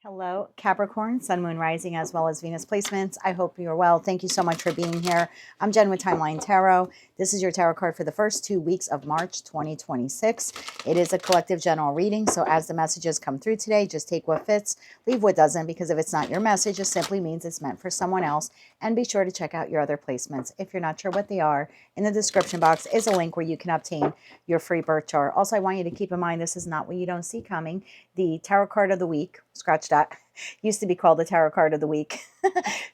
Hello, Capricorn, Sun, Moon, Rising, as well as Venus placements. I hope you're well. Thank you so much for being here. I'm Jen with Timeline Tarot. This is your tarot card for the first 2 weeks of March 2026. It is a collective general reading, so as the messages come through today, just take what fits, leave what doesn't, because if it's not your message, it simply means it's meant for someone else. And be sure to check out your other placements. If you're not sure what they are, in the description box is a link where you can obtain your free birth chart. Also, I want you to keep in mind this is not what you don't see coming. The tarot card of the week, scratch that, used to be called the tarot card of the week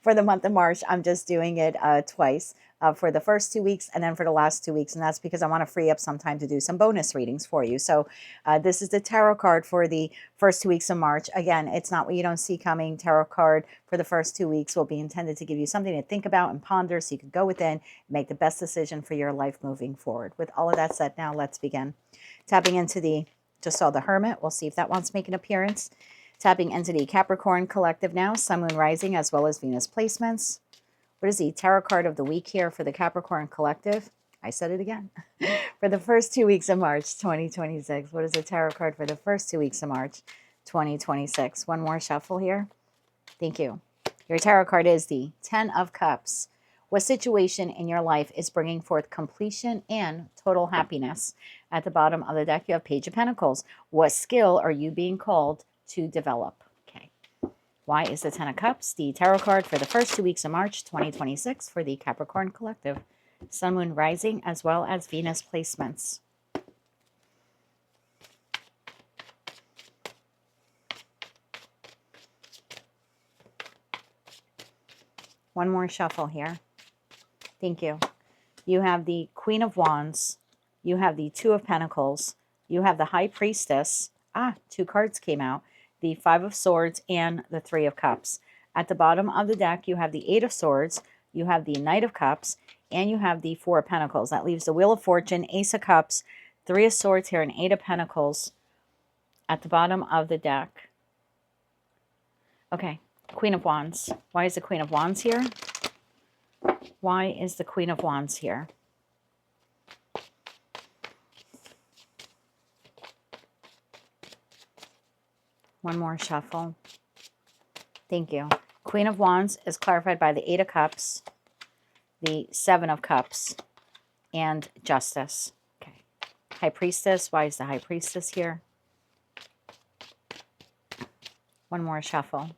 for the month of March. I'm just doing it twice for the first 2 weeks and then for the last 2 weeks. And that's because I want to free up some time to do some bonus readings for you. So this is the tarot card for the first 2 weeks of March. Again, it's not what you don't see coming. Tarot card for the first 2 weeks will be intended to give you something to think about and ponder so you can go within, make the best decision for your life moving forward. With all of that said, now let's begin. Tapping into the, just saw the Hermit. We'll see if that wants to make an appearance. Tapping into the Capricorn collective now, Sun, Moon, Rising, as well as Venus placements. What is the tarot card of the week here for the Capricorn collective? I said it again. For the first 2 weeks of March 2026. What is the tarot card for the first 2 weeks of March 2026? One more shuffle here. Thank you. Your tarot card is the Ten of Cups. What situation in your life is bringing forth completion and total happiness? At the bottom of the deck, you have Page of Pentacles. What skill are you being called to develop? Okay. Why is the Ten of Cups the tarot card for the first 2 weeks of March 2026 for the Capricorn collective? Sun, Moon, Rising, as well as Venus placements. One more shuffle here. Thank you. You have the Queen of Wands. You have the Two of Pentacles. You have the High Priestess. Two cards came out. The Five of Swords and the Three of Cups. At the bottom of the deck, you have the Eight of Swords. You have the Knight of Cups. And you have the Four of Pentacles. That leaves the Wheel of Fortune, Ace of Cups, Three of Swords here, and Eight of Pentacles at the bottom of the deck. Okay, Queen of Wands. Why is the Queen of Wands here? Why is the Queen of Wands here? One more shuffle. Thank you. Queen of Wands is clarified by the Eight of Cups, the Seven of Cups, and Justice. Okay. High Priestess. Why is the High Priestess here? One more shuffle.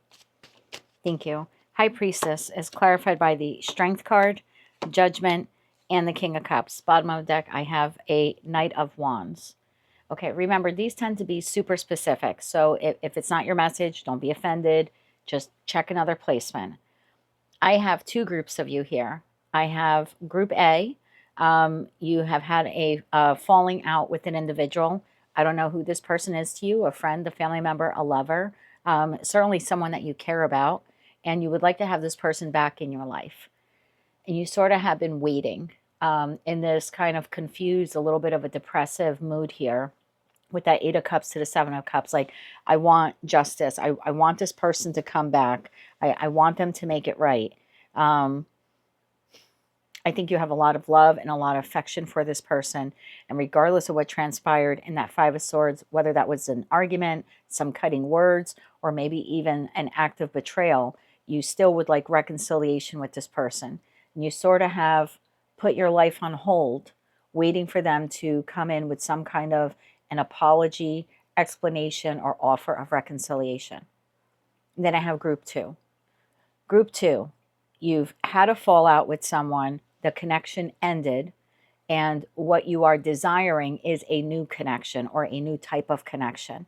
Thank you. High Priestess is clarified by the Strength card, Judgment, and the King of Cups. Bottom of the deck, I have a Knight of Wands. Okay, remember, these tend to be super specific. So if it's not your message, don't be offended. Just check another placement. I have two groups of you here. I have Group A. You have had a falling out with an individual. I don't know who this person is to you, a friend, a family member, a lover, certainly someone that you care about. And you would like to have this person back in your life. And you sort of have been waiting in this kind of confused, a little bit of a depressive mood here with that Eight of Cups to the Seven of Cups. Like, I want justice. I want this person to come back. I want them to make it right. I think you have a lot of love and a lot of affection for this person. And regardless of what transpired in that Five of Swords, whether that was an argument, some cutting words, or maybe even an act of betrayal, you still would like reconciliation with this person. And you sort of have put your life on hold, waiting for them to come in with some kind of an apology, explanation, or offer of reconciliation. And then I have Group 2. Group 2, you've had a fallout with someone, the connection ended, and what you are desiring is a new connection or a new type of connection.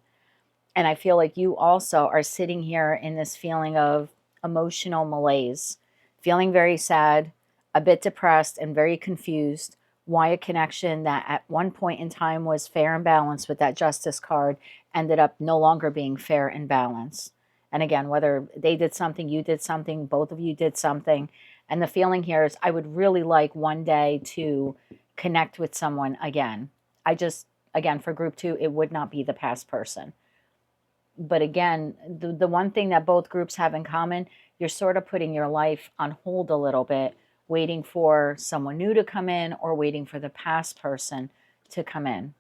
And I feel like you also are sitting here in this feeling of emotional malaise, feeling very sad, a bit depressed, and very confused. Why a connection that at one point in time was fair and balanced with that Justice card ended up no longer being fair and balanced. And again, whether they did something, you did something, both of you did something. And the feeling here is I would really like one day to connect with someone again. Again, for Group 2, it would not be the past person. But again, the one thing that both groups have in common, you're sort of putting your life on hold a little bit, waiting for someone new to come in or waiting for the past person to come in.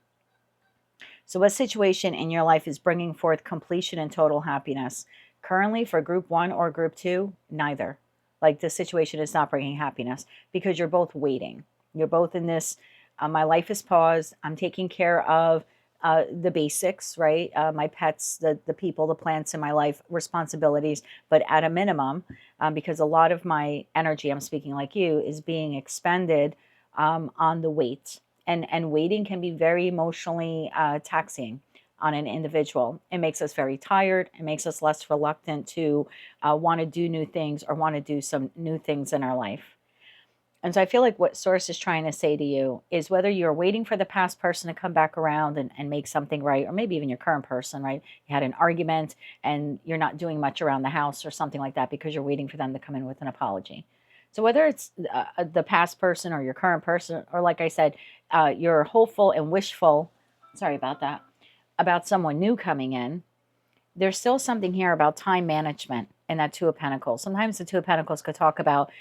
So what situation in your life is bringing forth completion and total happiness? Currently for group 1 or group 2, neither. Like the situation is not bringing happiness because you're both waiting. You're both in this, my life is paused. I'm taking care of the basics, right? My pets, the people, the plants in my life, responsibilities, but at a minimum, because a lot of my energy, I'm speaking like you, is being expended on the wait. And waiting can be very emotionally taxing on an individual. It makes us very tired. It makes us less reluctant to want to do new things or want to do some new things in our life. And so I feel like what Source is trying to say to you is whether you're waiting for the past person to come back around and make something right, or maybe even your current person, right? You had an argument and you're not doing much around the house or something like that because you're waiting for them to come in with an apology. So whether it's the past person or your current person, or like I said, you're hopeful and wishful, sorry about that, about someone new coming in, there's still something here about time management in that Two of Pentacles. Sometimes the Two of Pentacles could talk about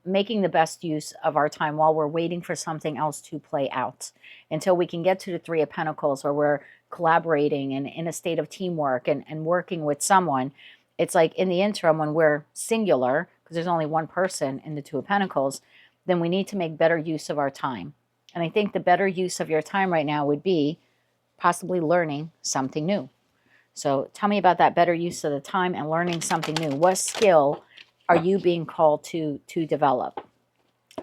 making the best use of our time while we're waiting for something else to play out until we can get to the Three of Pentacles where we're collaborating and in a state of teamwork and working with someone. It's like in the interim when we're singular, because there's only one person in the Two of Pentacles, then we need to make better use of our time. And I think the better use of your time right now would be possibly learning something new. So tell me about that better use of the time and learning something new. What skill are you being called to develop?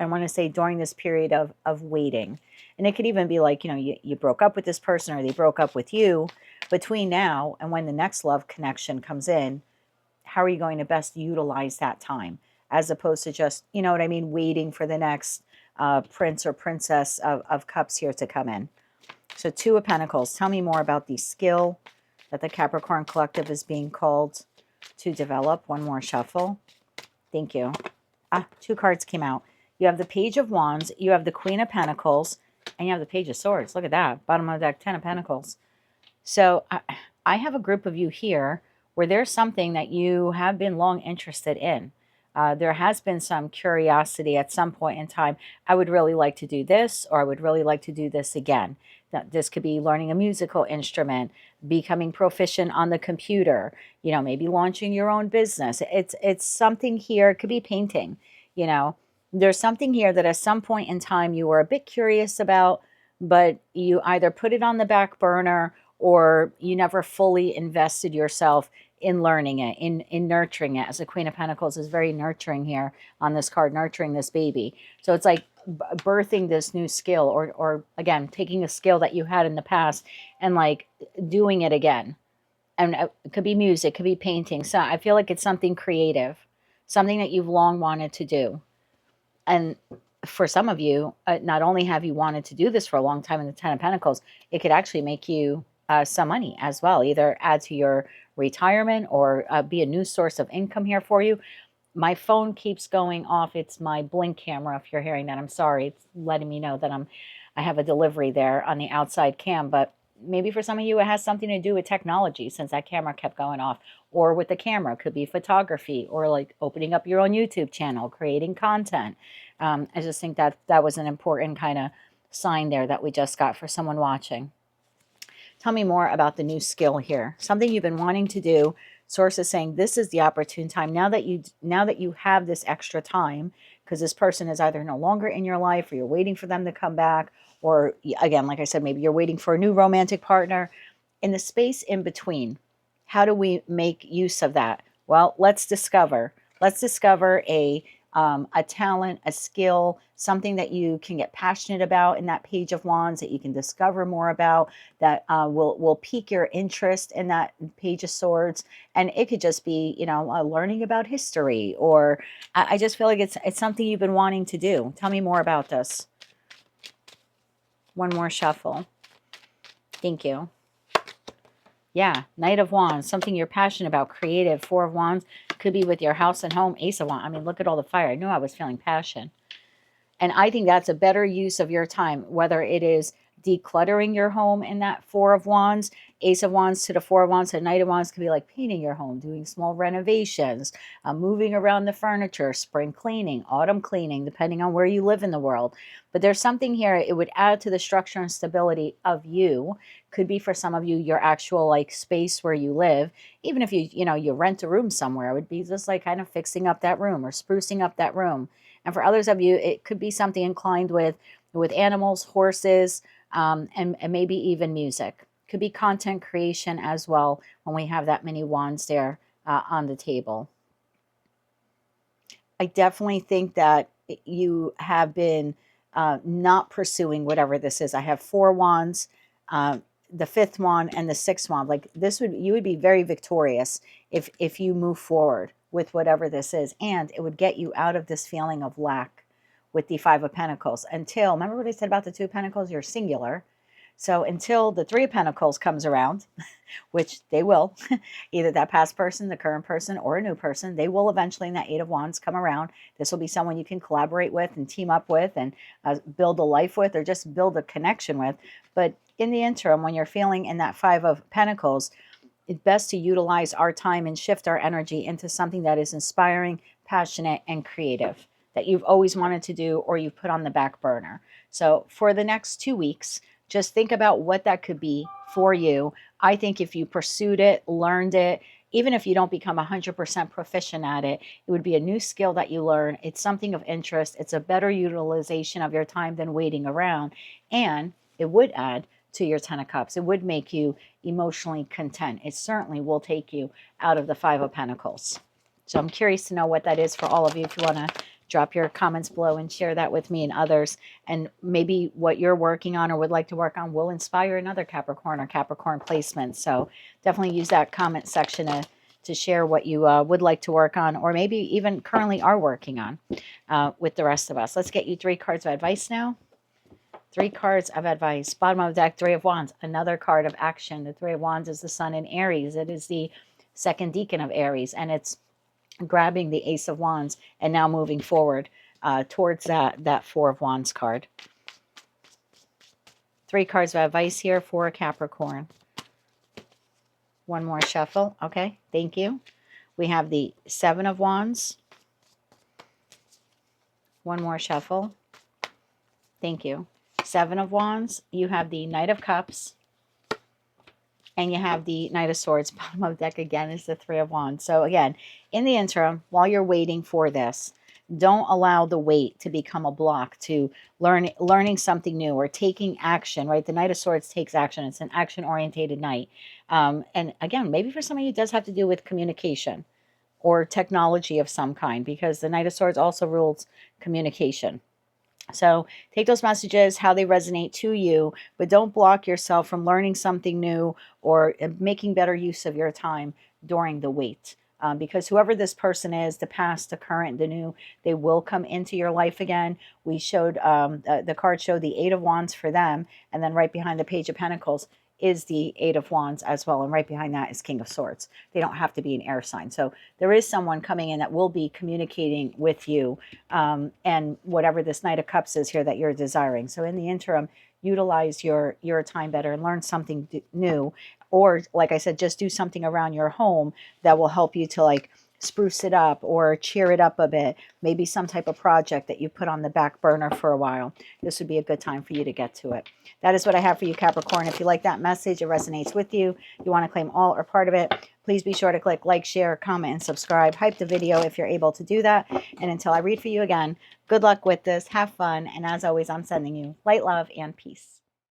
I want to say during this period of waiting. And it could even be like, you broke up with this person or they broke up with you. Between now and when the next love connection comes in, how are you going to best utilize that time? As opposed to just, you know what I mean, waiting for the next prince or princess of cups here to come in. So Two of Pentacles, tell me more about the skill that the Capricorn Collective is being called to develop. One more shuffle. Thank you. Two cards came out. You have the Page of Wands, you have the Queen of Pentacles, and you have the Page of Swords. Look at that. Bottom of the deck, 10 of Pentacles. So I have a group of you here where there's something that you have been long interested in. There has been some curiosity at some point in time. I would really like to do this, or I would really like to do this again. This could be learning a musical instrument, becoming proficient on the computer, maybe launching your own business. It's something here. It could be painting, There's something here that at some point in time you were a bit curious about, but you either put it on the back burner or you never fully invested yourself in learning it, in nurturing it. As the Queen of Pentacles is very nurturing here on this card, nurturing this baby. So it's like birthing this new skill, or again, taking a skill that you had in the past and like doing it again. And it could be music, it could be painting. So I feel like it's something creative, something that you've long wanted to do. And for some of you, not only have you wanted to do this for a long time in the Ten of Pentacles, it could actually make you some money as well, either add to your retirement or be a new source of income here for you. My phone keeps going off. It's my Blink camera. If you're hearing that, I'm sorry. It's letting me know that I have a delivery there on the outside cam. But maybe for some of you, it has something to do with technology, since that camera kept going off. Or with the camera, it could be photography, or like opening up your own YouTube channel, creating content. I just think that was an important kind of sign there that we just got for someone watching. Tell me more about the new skill here. Something you've been wanting to do. Source is saying this is the opportune time. Now that you have this extra time, because this person is either no longer in your life, or you're waiting for them to come back, or again, like I said, maybe you're waiting for a new romantic partner. In the space in between, how do we make use of that? Well, let's discover a talent, a skill, something that you can get passionate about in that Page of Wands, that you can discover more about, that will pique your interest in that Page of Swords. And it could just be, learning about history, or I just feel like it's something you've been wanting to do. Tell me more about this. One more shuffle. Thank you. Yeah, Knight of Wands, something you're passionate about, creative. Four of Wands, could be with your house and home. Ace of Wands, I mean, look at all the fire. I knew I was feeling passion. And I think that's a better use of your time, whether it is decluttering your home in that Four of Wands. Ace of Wands to the Four of Wands to the Knight of Wands could be like painting your home, doing small renovations, moving around the furniture, spring cleaning, autumn cleaning, depending on where you live in the world. But there's something here, it would add to the structure and stability of you. Could be for some of you, your actual like space where you live. Even if you rent a room somewhere, it would be just like kind of fixing up that room or sprucing up that room. And for others of you, it could be something inclined with animals, horses, and maybe even music. Could be content creation as well when we have that many wands there on the table. I definitely think that you have been not pursuing whatever this is. I have 4 wands, the 5th wand, and the 6th wand. Like you would be very victorious if you move forward with whatever this is, and it would get you out of this feeling of lack with the 5 of Pentacles. Until, remember what I said about the 2 of Pentacles? You're singular. So until the 3 of Pentacles comes around, which they will, either that past person, the current person, or a new person, they will eventually in that 8 of Wands come around. This will be someone you can collaborate with and team up with and build a life with, or just build a connection with. But in the interim, when you're feeling in that 5 of Pentacles, it's best to utilize our time and shift our energy into something that is inspiring, passionate, and creative that you've always wanted to do or you've put on the back burner. So for the next 2 weeks, just think about what that could be for you. I think if you pursued it, learned it, even if you don't become 100% proficient at it, it would be a new skill that you learn. It's something of interest. It's a better utilization of your time than waiting around. And it would add to your 10 of Cups. It would make you emotionally content. It certainly will take you out of the 5 of Pentacles. So I'm curious to know what that is for all of you. If you want to drop your comments below and share that with me and others. And maybe what you're working on or would like to work on will inspire another Capricorn or Capricorn placement. So definitely use that comment section to share what you would like to work on, or maybe even currently are working on with the rest of us. Let's get you 3 cards of advice now. 3 cards of advice. Bottom of the deck, 3 of Wands, another card of action. The 3 of Wands is the sun in Aries. It is the 2nd decan of Aries, and it's grabbing the Ace of Wands and now moving forward towards that 4 of Wands card. 3 cards of advice here for Capricorn. One more shuffle. Okay, thank you. We have the 7 of Wands. One more shuffle. Thank you. 7 of Wands. You have the Knight of Cups. And you have the Knight of Swords. Bottom of the deck again is the 3 of Wands. So again, in the interim, while you're waiting for this, don't allow the wait to become a block to learning something new or taking action, right? The Knight of Swords takes action. It's an action-orientated knight. And again, maybe for some of you, it does have to do with communication or technology of some kind, because the Knight of Swords also rules communication. So take those messages, how they resonate to you, but don't block yourself from learning something new or making better use of your time during the wait. Because whoever this person is, the past, the current, the new, they will come into your life again. We showed, the card showed the 8 of Wands for them, and then right behind the Page of Pentacles is the 8 of Wands as well, and right behind that is King of Swords. They don't have to be an air sign. So there is someone coming in that will be communicating with you, and whatever this Knight of Cups is here that you're desiring. So in the interim, utilize your time better and learn something new, or like I said, just do something around your home that will help you to like spruce it up or cheer it up a bit. Maybe some type of project that you put on the back burner for a while. This would be a good time for you to get to it. That is what I have for you, Capricorn. If you like that message, it resonates with you, you want to claim all or part of it, please be sure to click like, share, comment, and subscribe. Hype the video if you're able to do that. And until I read for you again, good luck with this. Have fun. And as always, I'm sending you light, love, and peace.